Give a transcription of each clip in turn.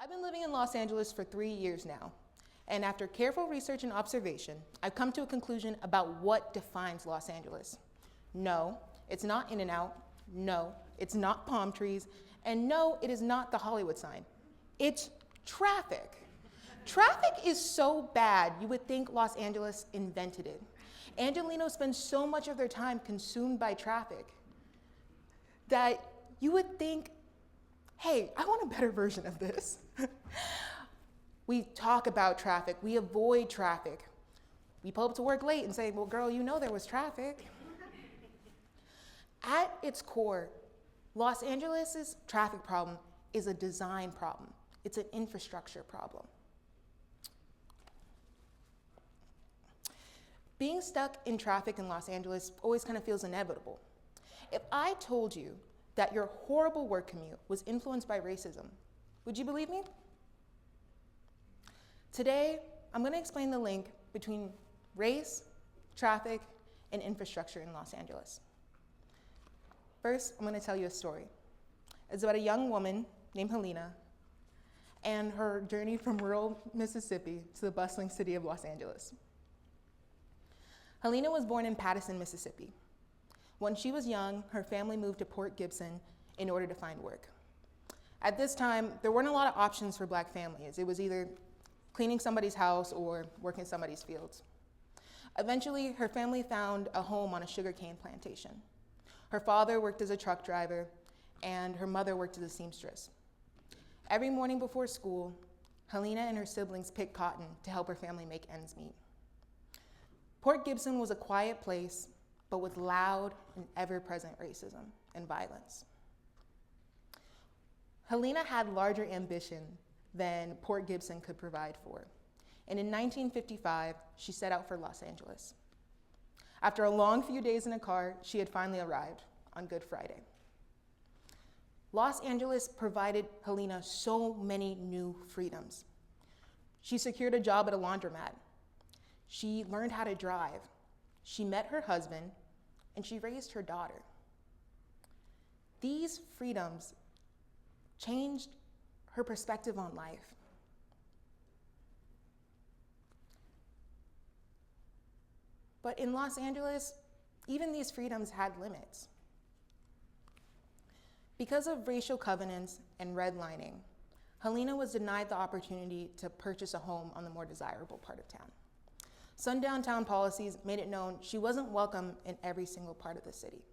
I've been living in Los Angeles for 3 years now, and after careful research and observation, I've come to a conclusion about what defines Los Angeles. No, it's not In-N-Out. No, it's not palm trees. And no, it is not the Hollywood sign. It's traffic. Traffic is so bad, you would think Los Angeles invented it. Angelenos spend so much of their time consumed by traffic that you would think, hey, I want a better version of this. We talk about traffic, we avoid traffic. We pull up to work late and say, well, girl, you know there was traffic. At its core, Los Angeles' traffic problem is a design problem. It's an infrastructure problem. Being stuck in traffic in Los Angeles always kind of feels inevitable. If I told you that your horrible work commute was influenced by racism, would you believe me? Today, I'm going to explain the link between race, traffic, and infrastructure in Los Angeles. First, I'm going to tell you a story. It's about a young woman named Helena and her journey from rural Mississippi to the bustling city of Los Angeles. Helena was born in Paterson, Mississippi. When she was young, her family moved to Port Gibson in order to find work. At this time, there weren't a lot of options for Black families. It was either cleaning somebody's house or working somebody's fields. Eventually, her family found a home on a sugarcane plantation. Her father worked as a truck driver, and her mother worked as a seamstress. Every morning before school, Helena and her siblings picked cotton to help her family make ends meet. Port Gibson was a quiet place, but with loud and ever-present racism and violence. Helena had larger ambition than Port Gibson could provide for. And in 1955, she set out for Los Angeles. After a long few days in a car, she had finally arrived on Good Friday. Los Angeles provided Helena so many new freedoms. She secured a job at a laundromat. She learned how to drive. She met her husband, and she raised her daughter. These freedoms changed her perspective on life. But in Los Angeles, even these freedoms had limits. Because of racial covenants and redlining, Helena was denied the opportunity to purchase a home on the more desirable part of town. Sundown town policies made it known she wasn't welcome in every single part of the city.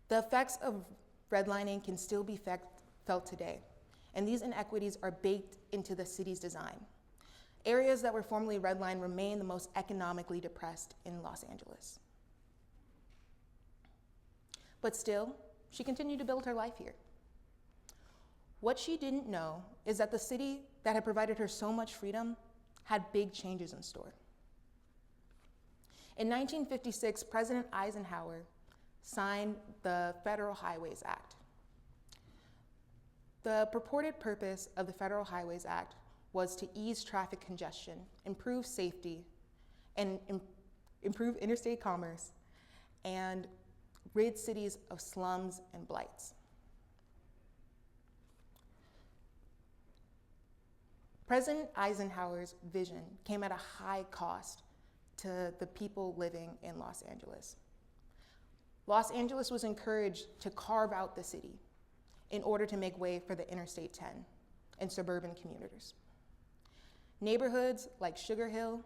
The effects of redlining can still be felt today, and these inequities are baked into the city's design. Areas that were formerly redlined remain the most economically depressed in Los Angeles. But still, she continued to build her life here. What she didn't know is that the city that had provided her so much freedom had big changes in store. In 1956, President Eisenhower signed the Federal Highways Act. The purported purpose of the Federal Highways Act was to ease traffic congestion, improve safety, and improve interstate commerce, and rid cities of slums and blights. President Eisenhower's vision came at a high cost to the people living in Los Angeles. Los Angeles was encouraged to carve out the city in order to make way for the Interstate 10 and suburban commuters. Neighborhoods like Sugar Hill,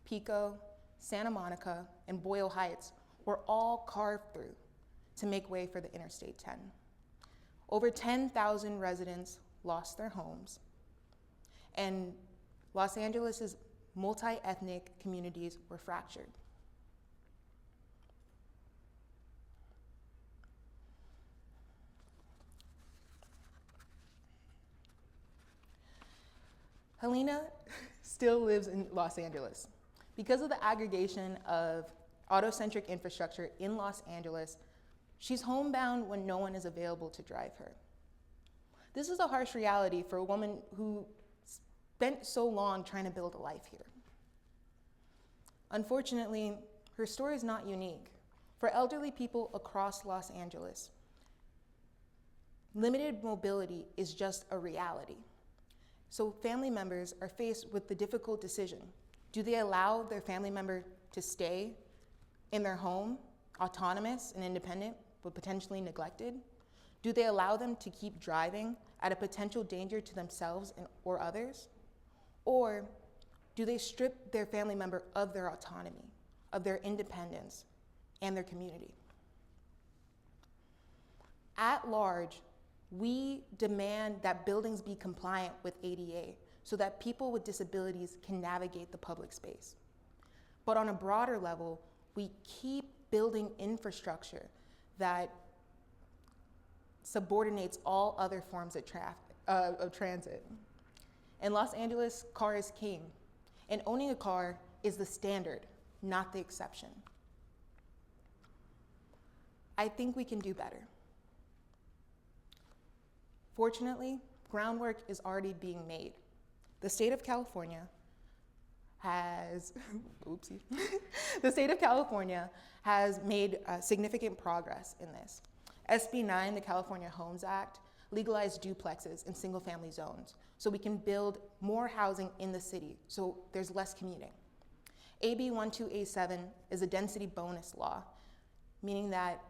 Pico, Santa Monica, and Boyle Heights were all carved through to make way for the Interstate 10. Over 10,000 residents lost their homes, and Los Angeles' multi-ethnic communities were fractured. Helena still lives in Los Angeles. Because of the aggregation of autocentric infrastructure in Los Angeles, she's homebound when no one is available to drive her. This is a harsh reality for a woman who spent so long trying to build a life here. Unfortunately, her story is not unique. For elderly people across Los Angeles, Limited mobility is just a reality. So family members are faced with the difficult decision. Do they allow their family member to stay in their home, autonomous and independent, but potentially neglected? Do they allow them to keep driving at a potential danger to themselves or others? Or do they strip their family member of their autonomy, of their independence, and their community? At large, we demand that buildings be compliant with ADA so that people with disabilities can navigate the public space. But on a broader level, we keep building infrastructure that subordinates all other forms of transit. In Los Angeles, car is king, and owning a car is the standard, not the exception. I think we can do better. Fortunately, groundwork is already being made. The state of California has, the state of California has made significant progress in this. SB 9, the California Homes Act, legalized duplexes in single-family zones so we can build more housing in the city so there's less commuting. AB 1287 is a density bonus law, meaning that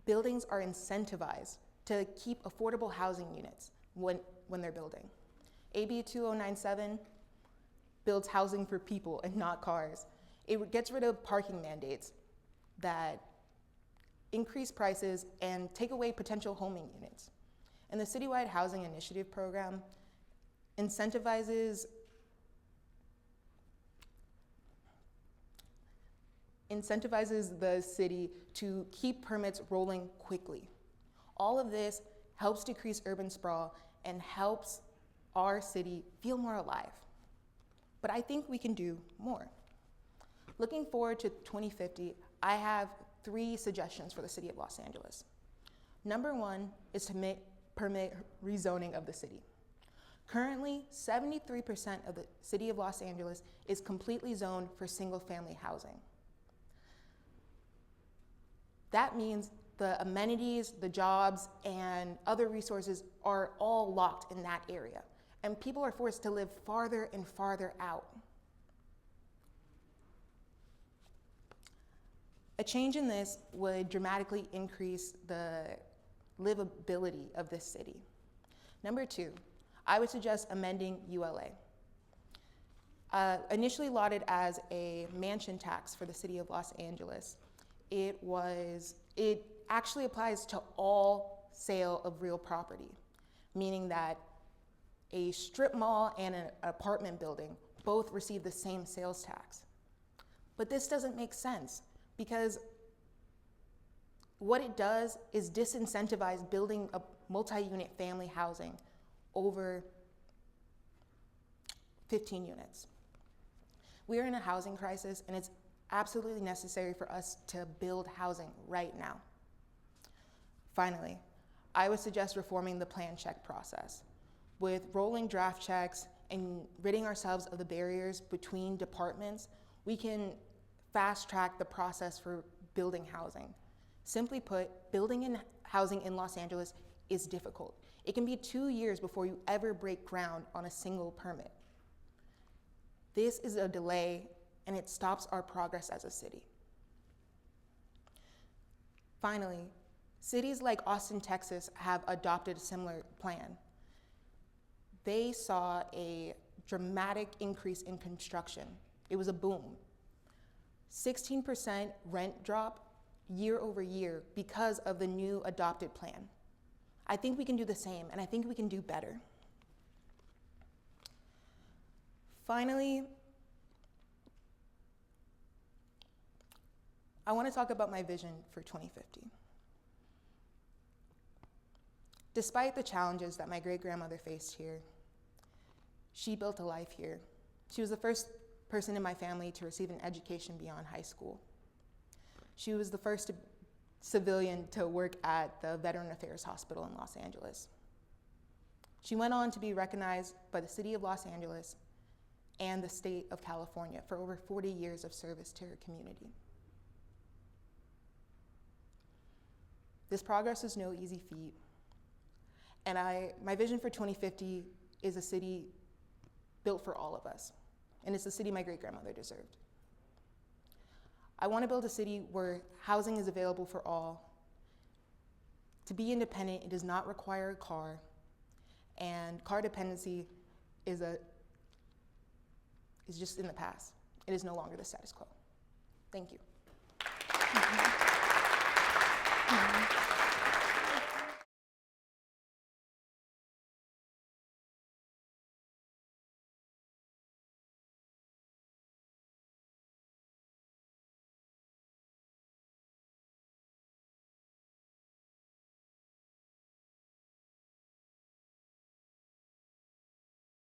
buildings are incentivized to keep affordable housing units when they're building. AB 2097 builds housing for people and not cars. It gets rid of parking mandates that increase prices and take away potential homing units. And the Citywide Housing Initiative program incentivizes the city to keep permits rolling quickly. All of this helps decrease urban sprawl and helps our city feel more alive. But I think we can do more. Looking forward to 2050, I have 3 suggestions for the city of Los Angeles. Number 1 is to permit rezoning of the city. Currently, 73% of the city of Los Angeles is completely zoned for single-family housing. That means the amenities, the jobs, and other resources are all locked in that area, and people are forced to live farther and farther out. A change in this would dramatically increase the livability of this city. Number 2, I would suggest amending ULA. Initially lauded as a mansion tax for the city of Los Angeles, it actually applies to all sale of real property, meaning that a strip mall and an apartment building both receive the same sales tax. But this doesn't make sense because what it does is disincentivize building a multi-unit family housing over 15 units. We are in a housing crisis, and it's absolutely necessary for us to build housing right now. Finally, I would suggest reforming the plan check process. With rolling draft checks and ridding ourselves of the barriers between departments, we can fast track the process for building housing. Simply put, building housing in Los Angeles is difficult. It can be 2 years before you ever break ground on a single permit. This is a delay, and it stops our progress as a city. Finally, cities like Austin, Texas have adopted a similar plan. They saw a dramatic increase in construction. It was a boom. 16% rent drop year over year because of the new adopted plan. I think we can do the same, and I think we can do better. Finally, I want to talk about my vision for 2050. Despite the challenges that my great-grandmother faced here, she built a life here. She was the first person in my family to receive an education beyond high school. She was the first civilian to work at the Veteran Affairs Hospital in Los Angeles. She went on to be recognized by the city of Los Angeles and the state of California for over 40 years of service to her community. This progress is no easy feat. And my vision for 2050 is a city built for all of us. And it's the city my great-grandmother deserved. I want to build a city where housing is available for all. To be independent, it does not require a car. And car dependency is just in the past. It is no longer the status quo. Thank you.